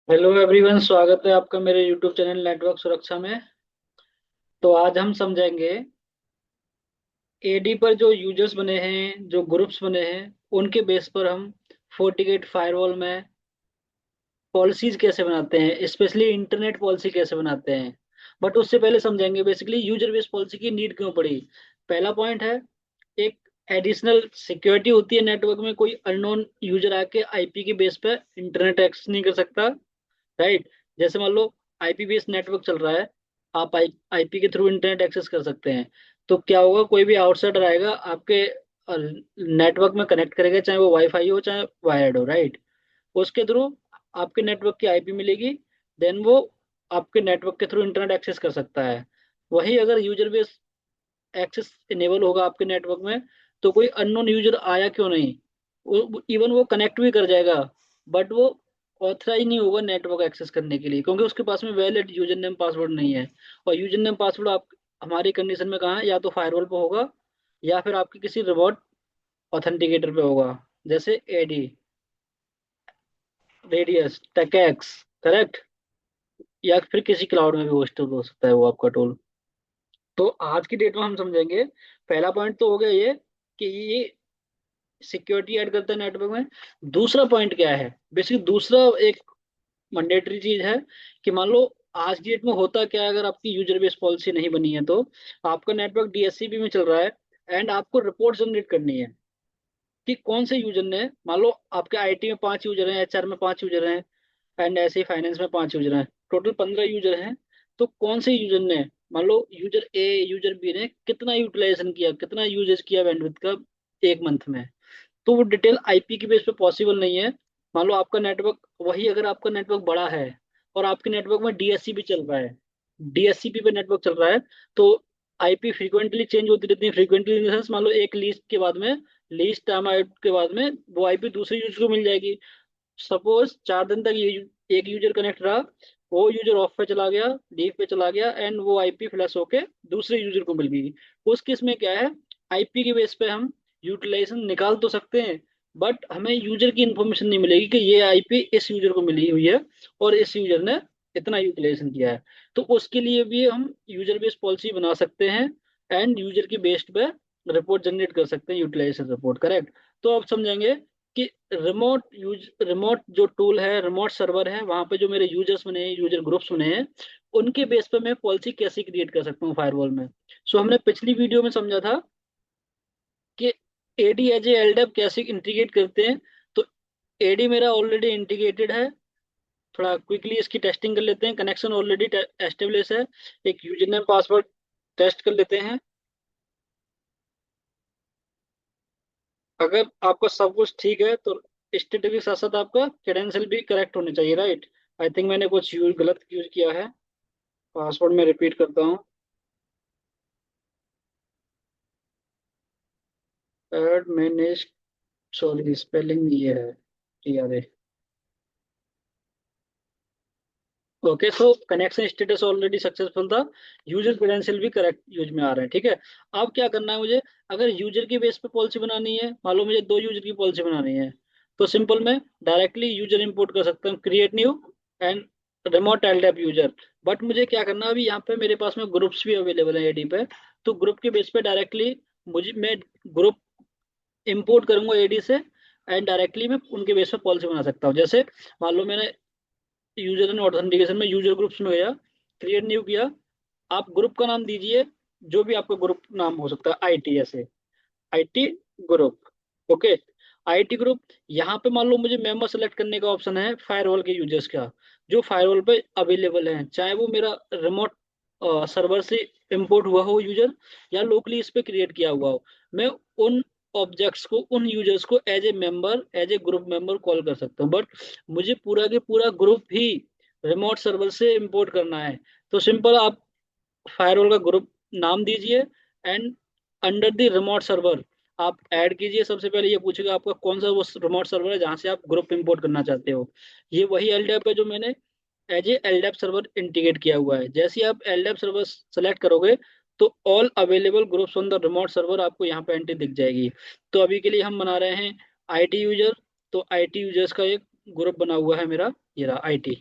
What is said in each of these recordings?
Hello everyone, स्वागत है आपका मेरे यूट्यूब चैनल नेटवर्क सुरक्षा में। तो आज हम समझेंगे एडी पर जो यूजर्स बने हैं, जो ग्रुप्स बने हैं, उनके बेस पर हम फोर्टिगेट फायरवॉल में पॉलिसीज कैसे बनाते हैं, स्पेशली इंटरनेट पॉलिसी कैसे बनाते हैं। बट उससे पहले समझेंगे बेसिकली यूजर बेस्ड पॉलिसी की नीड क्यों पड़ी। पहला पॉइंट है, एक एडिशनल सिक्योरिटी होती है नेटवर्क में। कोई अननोन यूजर आके आईपी के बेस पे इंटरनेट एक्सेस नहीं कर सकता, राइट। जैसे मान लो आईपी बेस्ड नेटवर्क चल रहा है, आप आईपी के थ्रू इंटरनेट एक्सेस कर सकते हैं। तो क्या होगा, कोई भी आउटसाइडर आएगा आपके नेटवर्क में कनेक्ट करेगा, चाहे वो वाईफाई हो चाहे वायर्ड हो, राइट। उसके थ्रू आपके नेटवर्क की आईपी मिलेगी, देन वो आपके नेटवर्क के थ्रू इंटरनेट एक्सेस कर सकता है। वही अगर यूजर बेस एक्सेस इनेबल होगा आपके नेटवर्क में, तो कोई अननोन यूजर आया क्यों नहीं, वो इवन वो कनेक्ट भी कर जाएगा, बट वो ऑथराइज नहीं होगा नेटवर्क एक्सेस करने के लिए, क्योंकि उसके पास में वैलिड यूजर नेम पासवर्ड नहीं है। और यूजर नेम पासवर्ड आप हमारी कंडीशन में कहाँ है, या तो फायरवॉल पे होगा या फिर आपके किसी रिमोट ऑथेंटिकेटर पे होगा, जैसे एडी, रेडियस, टेकेक्स, करेक्ट। या फिर किसी क्लाउड में भी होस्टेड हो सकता है वो आपका टूल। तो आज की डेट में हम समझेंगे, पहला पॉइंट तो हो गया ये कि ये सिक्योरिटी ऐड करता है नेटवर्क में। दूसरा पॉइंट क्या है, बेसिकली दूसरा एक मैंडेटरी चीज है कि मान लो आज की डेट में होता क्या है, अगर आपकी यूजर बेस पॉलिसी नहीं बनी है तो आपका नेटवर्क डीएससीपी में चल रहा है, एंड आपको रिपोर्ट जनरेट करनी है कि कौन से यूजर ने, मान लो आपके आईटी में 5 यूजर हैं, एचआर में 5 यूजर हैं, एंड ऐसे ही फाइनेंस में 5 यूजर हैं, टोटल 15 यूजर हैं। तो कौन से यूजर ने, मान लो यूजर ए, यूजर बी ने कितना यूटिलाइजेशन किया, कितना यूजेस किया बैंडविड्थ का एक मंथ में, तो वो डिटेल आईपी की बेस पे पॉसिबल नहीं है। मान लो आपका नेटवर्क, वही अगर आपका नेटवर्क बड़ा है और आपके नेटवर्क में डीएससी भी चल रहा है, डीएससीपी पे नेटवर्क चल रहा है, तो आईपी फ्रीक्वेंटली चेंज होती रहती है। फ्रीक्वेंटली इन द सेंस, मान लो एक लीस्ट के बाद में, लीस्ट टाइम आउट के बाद में वो आईपी दूसरे यूजर को मिल जाएगी। सपोज 4 दिन तक ये एक यूजर कनेक्ट रहा, वो यूजर ऑफ पे चला गया, लीव पे चला गया, एंड वो आईपी फ्लश होके दूसरे यूजर को मिल गई। उस केस में क्या है, आईपी के बेस पे हम यूटिलाइजेशन निकाल तो सकते हैं, बट हमें यूजर की इंफॉर्मेशन नहीं मिलेगी कि ये आईपी इस यूजर को मिली हुई है और इस यूजर ने इतना यूटिलाइजेशन किया है। तो उसके लिए भी हम यूजर बेस्ड पॉलिसी बना सकते हैं, एंड यूजर की बेस्ड पे रिपोर्ट जनरेट कर सकते हैं, यूटिलाइजेशन रिपोर्ट, करेक्ट। तो अब समझेंगे कि रिमोट जो टूल है, रिमोट सर्वर है, वहां पे जो मेरे यूजर्स बने हैं, यूजर ग्रुप्स बने हैं, उनके बेस पे मैं पॉलिसी कैसे क्रिएट कर सकता हूँ फायरवॉल में। सो हमने पिछली वीडियो में समझा था कि एडी एज ए एलडेप कैसे इंटीग्रेट करते हैं। तो एडी मेरा ऑलरेडी इंटीग्रेटेड है। थोड़ा क्विकली इसकी टेस्टिंग कर लेते हैं, कनेक्शन ऑलरेडी एस्टेब्लिश है। एक यूजर नेम पासवर्ड टेस्ट कर लेते हैं। अगर आपका सब कुछ ठीक है तो स्टेटिक के साथ साथ आपका क्रेडेंशियल भी करेक्ट होने चाहिए, राइट। आई थिंक मैंने कुछ गलत यूज किया है। पासवर्ड में रिपीट करता हूँ, एड मैंने, सॉरी स्पेलिंग ये है, टीआरए। ओके, सो कनेक्शन स्टेटस ऑलरेडी सक्सेसफुल था, यूजर क्रेडेंशियल भी करेक्ट यूज में आ रहे हैं, ठीक है। अब क्या करना है मुझे, अगर यूजर की बेस पे पॉलिसी बनानी है, मान लो मुझे 2 यूजर की पॉलिसी बनानी है, तो सिंपल मैं डायरेक्टली यूजर इंपोर्ट कर सकता हूँ, create new and remote LDAP user. But मुझे क्या करना है, अभी यहाँ पे मेरे पास में ग्रुप्स भी अवेलेबल है एडी पे, तो ग्रुप के बेस पे डायरेक्टली मुझे, मैं ग्रुप इंपोर्ट करूंगा एडी से, एंड डायरेक्टली मैं उनके बेस पे पॉलिसी बना सकता हूँ। जैसे मान लो मैंने यूजर एंड ऑथेंटिकेशन में यूजर ग्रुप्स में गया, क्रिएट न्यू किया। आप ग्रुप का नाम दीजिए, जो भी आपका ग्रुप नाम हो सकता है, आईटी ऐसे, IT group, okay. IT group, यहाँ पे मान लो मुझे मेंबर सेलेक्ट करने का ऑप्शन है फायरवॉल के यूजर्स का, जो फायरवॉल पे अवेलेबल है, चाहे वो मेरा रिमोट सर्वर से इंपोर्ट हुआ हो यूजर, या लोकली इस पे क्रिएट किया हुआ हो। मैं उन ऑब्जेक्ट्स को, उन यूजर्स को as a member, as a group member call कर सकता हूँ, बट मुझे पूरा के पूरा ग्रुप ही रिमोट सर्वर से इंपोर्ट करना है। तो सिंपल आप फायरवॉल का ग्रुप नाम दीजिए, and under the remote server आप ऐड कीजिए। सबसे पहले ये पूछेगा आपका कौन सा वो रिमोट सर्वर है जहां से आप ग्रुप इंपोर्ट करना चाहते हो। ये वही एलडेप है जो मैंने as a LDAP server integrate किया हुआ है। जैसे ही आप एलडेप सर्वर सेलेक्ट करोगे, तो all available groups on the remote server आपको यहाँ पे एंट्री दिख जाएगी। तो अभी के लिए हम बना रहे हैं आईटी यूजर। तो आईटी यूजर्स का एक ग्रुप बना हुआ है मेरा, ये रहा आईटी।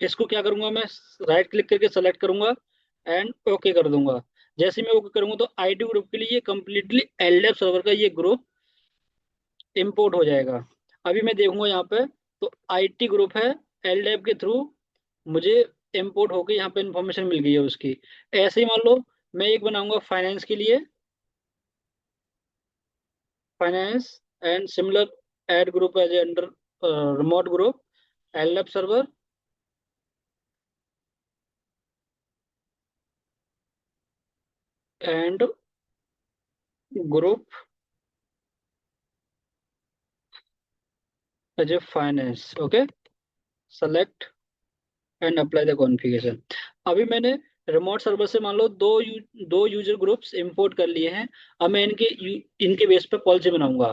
इसको क्या करूंगा मैं, राइट क्लिक करके सेलेक्ट करूंगा एंड ओके कर दूंगा। जैसे मैं ओके करूंगा तो आईटी ग्रुप के लिए ये कंप्लीटली एलडेप सर्वर का ये ग्रुप इंपोर्ट हो जाएगा। अभी मैं देखूंगा यहाँ पे, तो आईटी ग्रुप है, एलडेप के थ्रू मुझे इंपोर्ट होके यहाँ पे इंफॉर्मेशन मिल गई है उसकी। ऐसे ही मान लो मैं एक बनाऊंगा फाइनेंस के लिए, finance and similar AD group as under remote group LDAP server and group as a finance. Okay, select and apply the configuration. अभी मैंने रिमोट सर्वर से मान लो दो यूजर ग्रुप्स इंपोर्ट कर लिए हैं। अब मैं इनके बेस पे पॉलिसी बनाऊंगा।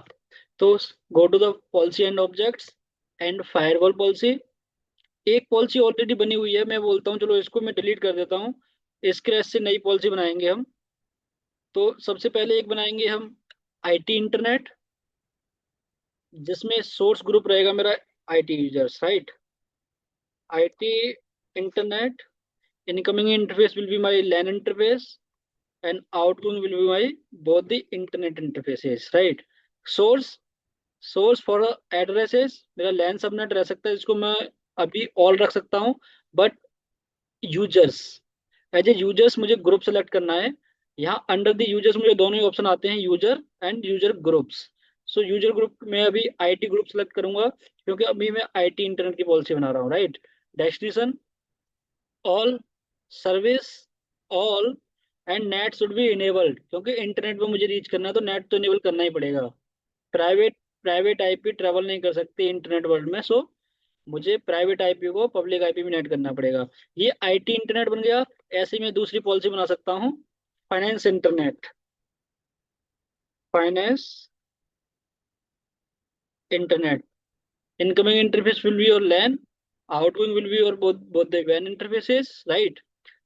तो go to the policy and objects and firewall policy. एक पॉलिसी ऑलरेडी बनी हुई है, मैं बोलता हूँ चलो इसको मैं डिलीट कर देता हूँ। स्क्रैच से नई पॉलिसी बनाएंगे हम। तो सबसे पहले एक बनाएंगे हम आईटी इंटरनेट, जिसमें सोर्स ग्रुप रहेगा मेरा IT users, right. IT internet, incoming interface will be my LAN interface and outgoing will be my both the internet interfaces, right? source source for addresses मेरा LAN सबनेट रह सकता है, इसको मैं अभी ऑल रख सकता हूँ। But users, as a users मुझे ग्रुप सेलेक्ट करना है। यहाँ अंडर द यूजर्स मुझे दोनों ही ऑप्शन आते हैं, user and user groups. So user group में अभी आईटी ग्रुप सेलेक्ट करूंगा, क्योंकि अभी मैं आईटी इंटरनेट की पॉलिसी बना रहा हूँ, right. Destination all, service all and net should be enabled, क्योंकि इंटरनेट पे मुझे रीच करना है तो नेट तो इनेबल करना ही पड़ेगा। प्राइवेट प्राइवेट आईपी ट्रेवल नहीं कर सकती इंटरनेट वर्ल्ड में, सो मुझे प्राइवेट आईपी को पब्लिक आईपी में नेट करना पड़ेगा। ये आईटी इंटरनेट बन गया। ऐसे ही मैं दूसरी पॉलिसी बना सकता हूँ, finance internet, finance internet. Incoming interface will be your LAN, outgoing will be your both the WAN interfaces, right?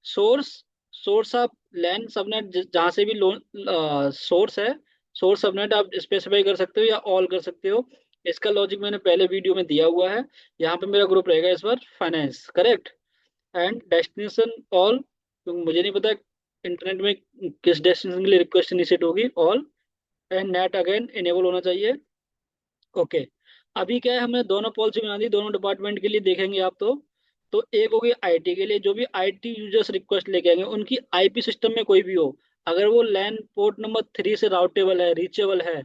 Source, source आप LAN सबनेट जहाँ से भी लोन सोर्स है, सोर्स सबनेट आप स्पेसिफाई कर सकते हो या ऑल कर सकते हो। इसका लॉजिक मैंने पहले वीडियो में दिया हुआ है। यहाँ पे मेरा ग्रुप रहेगा इस बार finance, correct. And destination all, क्योंकि मुझे नहीं पता इंटरनेट में किस डेस्टिनेशन के लिए रिक्वेस्ट इनिशिएट होगी, all. And net again enable होना चाहिए। ओके, अभी क्या है, हमने दोनों पॉलिसी बना दी दोनों डिपार्टमेंट के लिए, देखेंगे आप तो एक होगी आईटी के लिए, जो भी आईटी यूजर्स रिक्वेस्ट लेके आएंगे उनकी आईपी सिस्टम में कोई भी हो, अगर वो लैन पोर्ट नंबर 3 से राउटेबल है, रीचेबल है,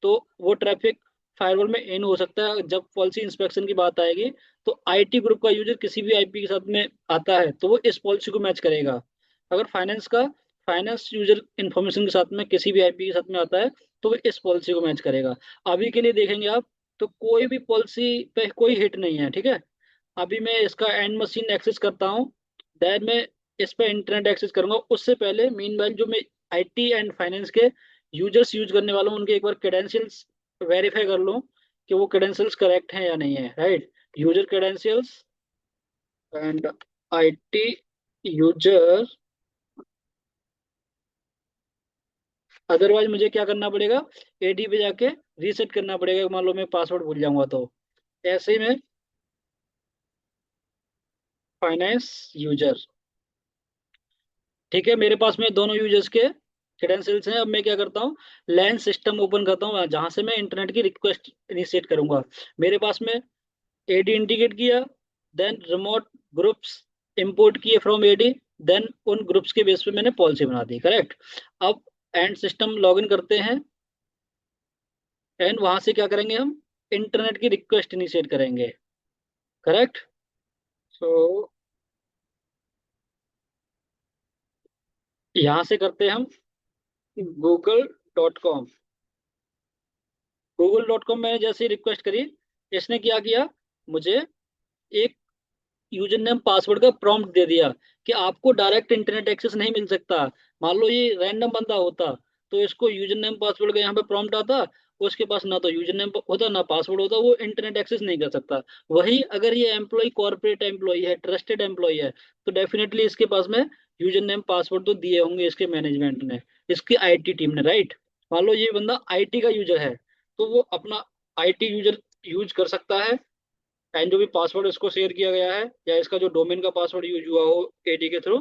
तो वो ट्रैफिक फायरवॉल में इन हो सकता है। जब पॉलिसी इंस्पेक्शन की बात आएगी तो आईटी ग्रुप का यूजर किसी भी आईपी के साथ में आता है तो वो इस पॉलिसी को मैच करेगा। अगर फाइनेंस यूजर इंफॉर्मेशन के साथ में किसी भी आईपी के साथ में आता है तो वो इस पॉलिसी को मैच करेगा। अभी के लिए देखेंगे आप, तो कोई भी पॉलिसी पे कोई हिट नहीं है, ठीक है। अभी मैं इसका एंड मशीन एक्सेस करता हूँ, देन मैं इस पे इंटरनेट एक्सेस करूंगा। उससे पहले मीनवाइल जो मैं आईटी एंड फाइनेंस के यूजर्स यूज करने वाला हूँ उनके एक बार क्रेडेंशियल्स वेरीफाई कर लूँ कि वो क्रेडेंशियल्स करेक्ट हैं या नहीं है, right. User credentials and IT user, otherwise मुझे क्या करना पड़ेगा, एडी पे जाके रीसेट करना पड़ेगा, मान लो मैं पासवर्ड भूल जाऊंगा तो। ऐसे ही मैं फाइनेंस यूजर, ठीक है, मेरे पास में दोनों यूजर्स के क्रेडेंशियल्स हैं। अब मैं क्या करता हूँ, लैन सिस्टम ओपन करता हूँ जहां से मैं इंटरनेट की रिक्वेस्ट इनिशिएट करूंगा। मेरे पास में एडी इंटीग्रेट किया, देन रिमोट ग्रुप्स इंपोर्ट किए फ्रॉम एडी, देन उन ग्रुप्स के बेस पे मैंने पॉलिसी बना दी, करेक्ट। अब एंड सिस्टम लॉगिन करते हैं एंड वहां से क्या करेंगे हम, इंटरनेट की रिक्वेस्ट इनिशिएट करेंगे, करेक्ट। सो यहाँ से करते हैं हम google.com। google.com मैंने जैसे ही रिक्वेस्ट करी, इसने क्या किया, मुझे एक यूजर नेम पासवर्ड का प्रॉम्प्ट दे दिया कि आपको डायरेक्ट इंटरनेट एक्सेस नहीं मिल सकता। मान लो ये रैंडम बंदा होता तो इसको यूजर नेम पासवर्ड का यहाँ पे प्रॉम्प्ट आता, उसके पास ना तो यूजर नेम होता ना पासवर्ड होता, वो इंटरनेट एक्सेस नहीं कर सकता। वही अगर ये एम्प्लॉय कॉर्पोरेट एम्प्लॉय है, ट्रस्टेड एम्प्लॉय है, तो डेफिनेटली इसके पास में यूजर नेम पासवर्ड तो दिए होंगे इसके मैनेजमेंट ने, इसकी आईटी टीम ने, राइट। मान लो ये बंदा आईटी का यूजर है तो वो अपना आईटी यूजर यूज कर सकता है, एंड जो भी पासवर्ड इसको शेयर किया गया है या इसका जो डोमेन का पासवर्ड यूज हुआ हो एडी के थ्रू,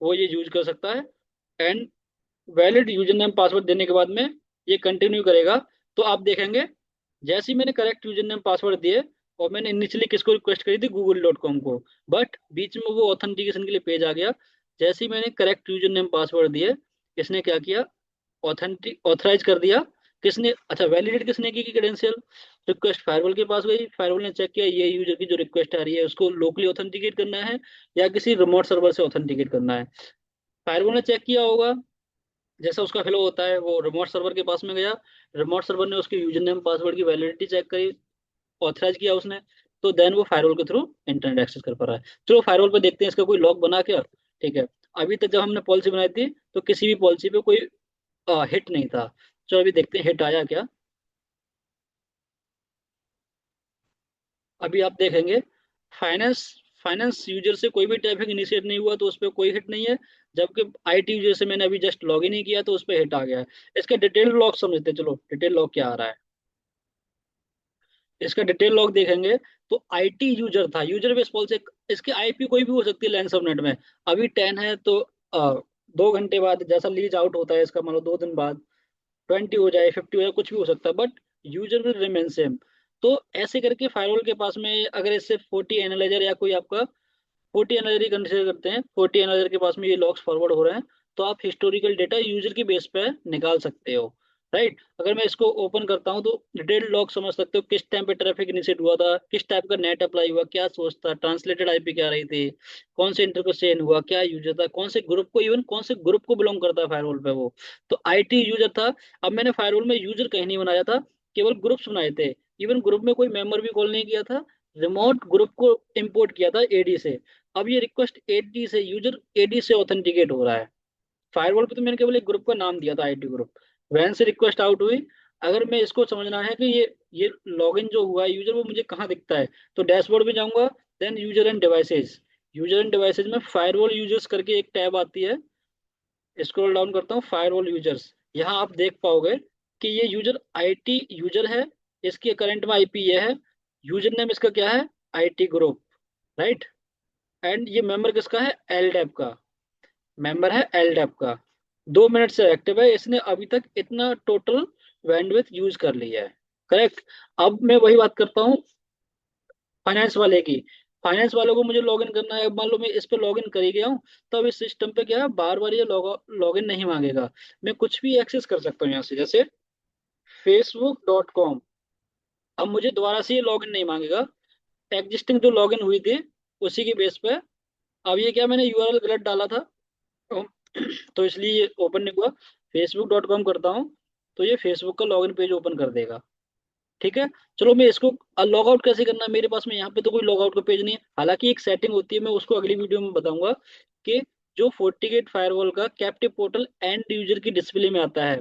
वो ये यूज कर सकता है। And valid user name password देने के बाद में ये कंटिन्यू करेगा। तो आप देखेंगे जैसे ही मैंने करेक्ट यूजर नेम पासवर्ड दिए, और मैंने इनिशियली किसको रिक्वेस्ट करी थी, google.com को, बट बीच में वो ऑथेंटिकेशन के लिए पेज आ गया। जैसे ही मैंने करेक्ट यूजर नेम पासवर्ड दिए, इसने क्या किया, ऑथेंटिक ऑथराइज कर दिया। किसने, अच्छा वैलिडेट किसने की क्रेडेंशियल, रिक्वेस्ट फायरवॉल के पास गई, फायरवॉल ने चेक किया ये यूजर की जो रिक्वेस्ट आ रही है उसको लोकली ऑथेंटिकेट करना है या किसी रिमोट सर्वर से ऑथेंटिकेट करना है। फायरवॉल ने चेक किया होगा, जैसा उसका फ्लो होता है, वो रिमोट सर्वर के पास में गया, रिमोट सर्वर ने उसके यूजर नेम पासवर्ड की वैलिडिटी चेक करी, ऑथराइज किया उसने, तो देन वो फायरवॉल के थ्रू इंटरनेट एक्सेस कर पा रहा है। चलो फायरवॉल पे देखते हैं इसका कोई लॉग बना क्या। ठीक है, अभी तक जब हमने पॉलिसी बनाई थी तो किसी भी पॉलिसी पे कोई हिट नहीं था। चलो अभी देखते हैं हिट आया क्या। अभी आप देखेंगे फाइनेंस फाइनेंस यूजर से कोई भी ट्रैफिक इनिशिएट नहीं हुआ तो उस पर कोई हिट नहीं है। जबकि आईटी यूजर से मैंने अभी जस्ट लॉग इन ही किया तो उस पर हिट आ गया है। इसका डिटेल लॉग समझते हैं, चलो डिटेल लॉग क्या आ रहा है। इसका डिटेल लॉग देखेंगे तो आईटी यूजर था, यूजर बेस पॉलिसी, इसकी आईपी कोई भी हो सकती है लैन सबनेट में। अभी 10 है तो 2 घंटे बाद जैसा लीज आउट होता है इसका, मान लो 2 दिन बाद 20 हो जाए, 50 हो जाए, कुछ भी हो सकता है, but user will remain same. तो ऐसे करके फायरवॉल के पास में अगर इससे 40 एनालाइजर या कोई आपका 40 एनालाइजर ही कंसीडर करते हैं, 40 एनालाइजर के पास में ये लॉग्स फॉरवर्ड हो रहे हैं, तो आप हिस्टोरिकल डेटा यूजर की बेस पे निकाल सकते हो। राइट, अगर मैं इसको ओपन करता हूँ तो डिटेल लॉग समझ सकते हो, किस टाइम पे ट्रैफिक इनिशिएट हुआ था, किस टाइप का नेट अप्लाई हुआ, क्या सोर्स था, ट्रांसलेटेड आईपी क्या रही थी, कौन से इंटर को चेन हुआ, क्या यूजर था, कौन से ग्रुप को, इवन कौन से ग्रुप को बिलोंग करता है फायरवॉल पे वो, तो आईटी यूजर था। अब मैंने फायरवॉल में यूजर कहीं नहीं बनाया था, केवल ग्रुप्स बनाए थे। इवन ग्रुप में कोई मेंबर भी कॉल नहीं किया था, रिमोट ग्रुप को इंपोर्ट किया था एडी से। अब ये रिक्वेस्ट एडी से, यूजर एडी से ऑथेंटिकेट हो रहा है। फायरवॉल पे तो मैंने केवल एक ग्रुप का नाम दिया था, आईटी ग्रुप, वैन से रिक्वेस्ट आउट हुई। अगर मैं इसको समझना है कि ये लॉगिन जो हुआ है यूजर, वो मुझे कहाँ दिखता है, तो डैशबोर्ड में जाऊंगा, then user and devices, user and devices में फायरवॉल यूजर्स करके एक टैब आती है, स्क्रॉल डाउन करता हूँ, फायरवॉल यूजर्स, यहाँ आप देख पाओगे कि ये यूजर आईटी यूजर है, इसके करंट में आईपी ये है, यूजर नेम इसका क्या है, आईटी ग्रुप, राइट। एंड ये मेंबर किसका है, एलडेप का, मेंबर है एलडेप का, 2 मिनट से एक्टिव है, इसने अभी तक इतना टोटल बैंडविड्थ यूज कर लिया है। करेक्ट। अब मैं वही बात करता हूँ फाइनेंस वाले की। फाइनेंस वालों को मुझे लॉगिन करना है, अब मान लो मैं इस पे लॉगिन कर ही गया हूँ, तो अब इस सिस्टम पे क्या है, बार बार ये लॉगिन नहीं मांगेगा, मैं कुछ भी एक्सेस कर सकता हूँ यहाँ से, जैसे facebook.com। अब मुझे दोबारा से ये लॉगिन नहीं मांगेगा, एग्जिस्टिंग जो लॉगिन हुई थी उसी की बेस पे। अब ये क्या, मैंने यूआरएल गलत डाला था, तो तो इसलिए ये ओपन नहीं हुआ। facebook.com करता हूँ तो ये फेसबुक का लॉगिन पेज ओपन कर देगा। ठीक है, चलो मैं इसको लॉग आउट कैसे करना है, मेरे पास में यहाँ पे तो कोई लॉग आउट का पेज नहीं है, हालांकि एक सेटिंग होती है, मैं उसको अगली वीडियो में बताऊंगा कि जो FortiGate फायरवॉल का कैप्टिव पोर्टल एंड यूजर की डिस्प्ले में आता है,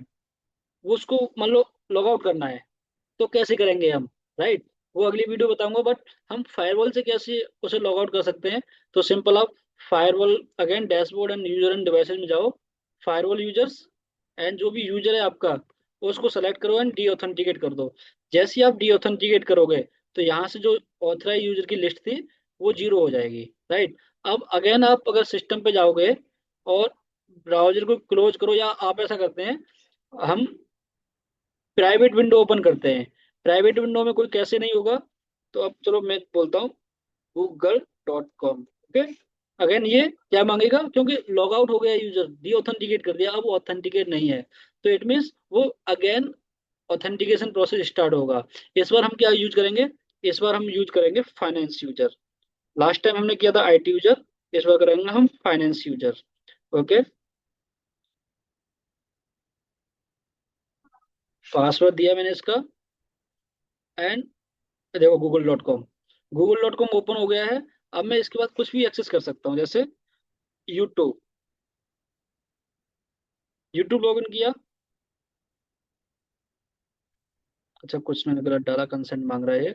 वो उसको मान लो लॉग आउट करना है तो कैसे करेंगे हम, राइट, वो अगली वीडियो बताऊंगा। बट हम फायरवॉल से कैसे उसे लॉग आउट कर सकते हैं, तो सिंपल आप firewall again dashboard and user and devices में जाओ, फायरवॉल यूजर्स, एंड जो भी यूजर है आपका उसको सेलेक्ट करो एंड डी ऑथेंटिकेट कर दो। जैसे ही आप डी ऑथेंटिकेट करोगे तो यहाँ से जो ऑथराइज यूजर की लिस्ट थी वो जीरो हो जाएगी, राइट। अब अगेन आप अगर सिस्टम पे जाओगे और ब्राउजर को क्लोज करो, या आप ऐसा करते हैं, हम प्राइवेट विंडो ओपन करते हैं, प्राइवेट विंडो में कोई कैसे नहीं होगा, तो अब चलो मैं बोलता हूँ google.com। ओके, अगेन ये क्या मांगेगा, क्योंकि लॉग आउट हो गया यूजर, डी ऑथेंटिकेट कर दिया, अब वो ऑथेंटिकेट नहीं है, तो इट मीन्स वो अगेन ऑथेंटिकेशन प्रोसेस स्टार्ट होगा। इस बार हम क्या यूज करेंगे, इस बार हम यूज करेंगे फाइनेंस यूजर। लास्ट टाइम हमने किया था आईटी यूजर, इस बार करेंगे हम फाइनेंस यूजर। ओके, पासवर्ड दिया मैंने इसका, एंड देखो गूगल डॉट कॉम ओपन हो गया है। अब मैं इसके बाद कुछ भी एक्सेस कर सकता हूँ, जैसे यूट्यूब, यूट्यूब लॉगिन किया, अच्छा कुछ मैंने गलत डाला, कंसेंट मांग रहा है ये,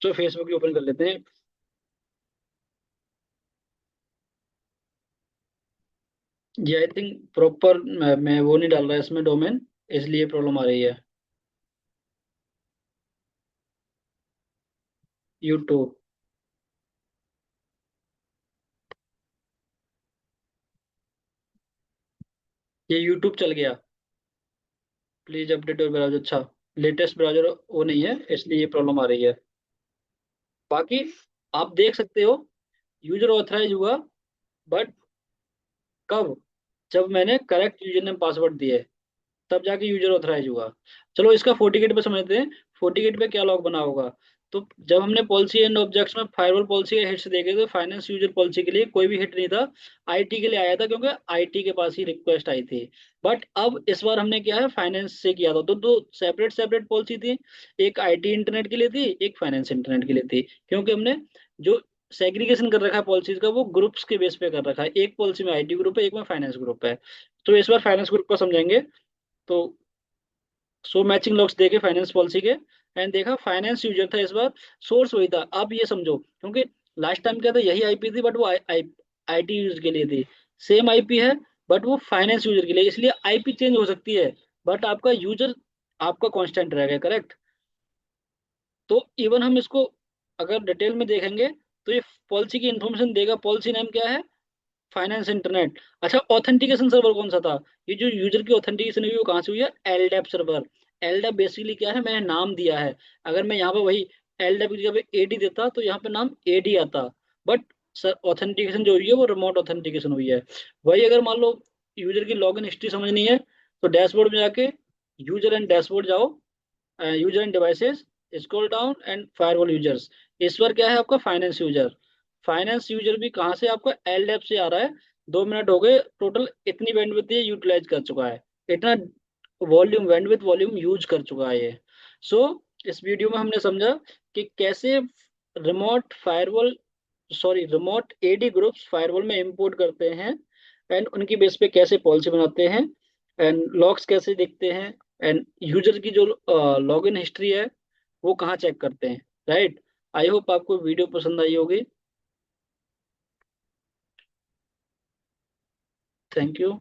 तो फेसबुक ही ओपन कर लेते हैं। ये आई थिंक प्रॉपर, मैं वो नहीं डाल रहा इसमें डोमेन, इसलिए प्रॉब्लम आ रही है। यूट्यूब। ये यूट्यूब चल गया। Please update your browser. अच्छा, लेटेस्ट ब्राउजर वो नहीं है इसलिए ये प्रॉब्लम आ रही है। बाकी आप देख सकते हो यूजर ऑथराइज हुआ, बट कब? जब मैंने करेक्ट यूजर नेम पासवर्ड दिए तब जाके यूजर ऑथराइज हुआ। चलो इसका फोर्टिकेट पे समझते हैं। फोर्टिकेट पे क्या लॉग बना होगा। तो जब हमने पॉलिसी एंड ऑब्जेक्ट्स में फायरवॉल पॉलिसी के हिट्स देखे तो फाइनेंस यूजर पॉलिसी के लिए कोई भी हिट नहीं था। आईटी के लिए आया था क्योंकि आईटी के पास ही रिक्वेस्ट आई थी। बट अब इस बार हमने क्या है, फाइनेंस से किया था तो दो सेपरेट सेपरेट पॉलिसी थी। एक आईटी इंटरनेट के लिए थी, एक फाइनेंस इंटरनेट के लिए थी। क्योंकि हमने जो सेग्रीगेशन कर रखा है पॉलिसीज का वो ग्रुप्स के बेस पे कर रखा है। एक पॉलिसी में आईटी ग्रुप है, एक में फाइनेंस ग्रुप है। तो इस बार फाइनेंस ग्रुप का समझेंगे। तो सो मैचिंग लॉक्स देखे फाइनेंस पॉलिसी के, एंड देखा फाइनेंस यूजर था इस बार। सोर्स वही था। अब ये समझो क्योंकि लास्ट टाइम क्या था, यही आईपी थी बट वो आईटी यूज के लिए थी। सेम आईपी है बट वो फाइनेंस यूजर के लिए, इसलिए आईपी चेंज हो सकती है बट आपका यूजर आपका कांस्टेंट रहेगा। करेक्ट। तो इवन हम इसको अगर डिटेल में देखेंगे तो ये पॉलिसी की इंफॉर्मेशन देगा। पॉलिसी नेम क्या है, फाइनेंस इंटरनेट। अच्छा, ऑथेंटिकेशन सर्वर कौन सा था? ये जो यूजर की ऑथेंटिकेशन हुई वो कहाँ से हुई है? एलडेप सर्वर। एलडेप बेसिकली क्या है, मैंने नाम दिया है। अगर मैं यहाँ पे वही एलडेप की जगह पे एडी देता तो यहाँ पे नाम एडी आता। बट सर ऑथेंटिकेशन जो हुई है वो रिमोट ऑथेंटिकेशन हुई है। वही अगर मान लो यूजर की लॉगिन हिस्ट्री समझनी है तो डैशबोर्ड में जाके यूजर एंड डैशबोर्ड जाओ, user end devices, scroll down and firewall users. इस पर क्या है आपका फाइनेंस यूजर। फाइनेंस यूजर भी कहाँ से, आपका एलडेप से आ रहा है। 2 मिनट हो गए टोटल, इतनी बैंडविड्थ ये यूटिलाइज कर चुका है। इतना वॉल्यूम बैंडविड्थ वॉल्यूम यूज कर चुका है ये। सो इस वीडियो में हमने समझा कि कैसे remote firewall, sorry remote AD groups firewall में इंपोर्ट करते हैं, एंड उनकी बेस पे कैसे पॉलिसी बनाते हैं, एंड लॉग्स कैसे दिखते हैं, एंड यूजर की जो लॉगिन हिस्ट्री है वो कहाँ चेक करते हैं। राइट। आई होप आपको वीडियो पसंद आई होगी। Thank you.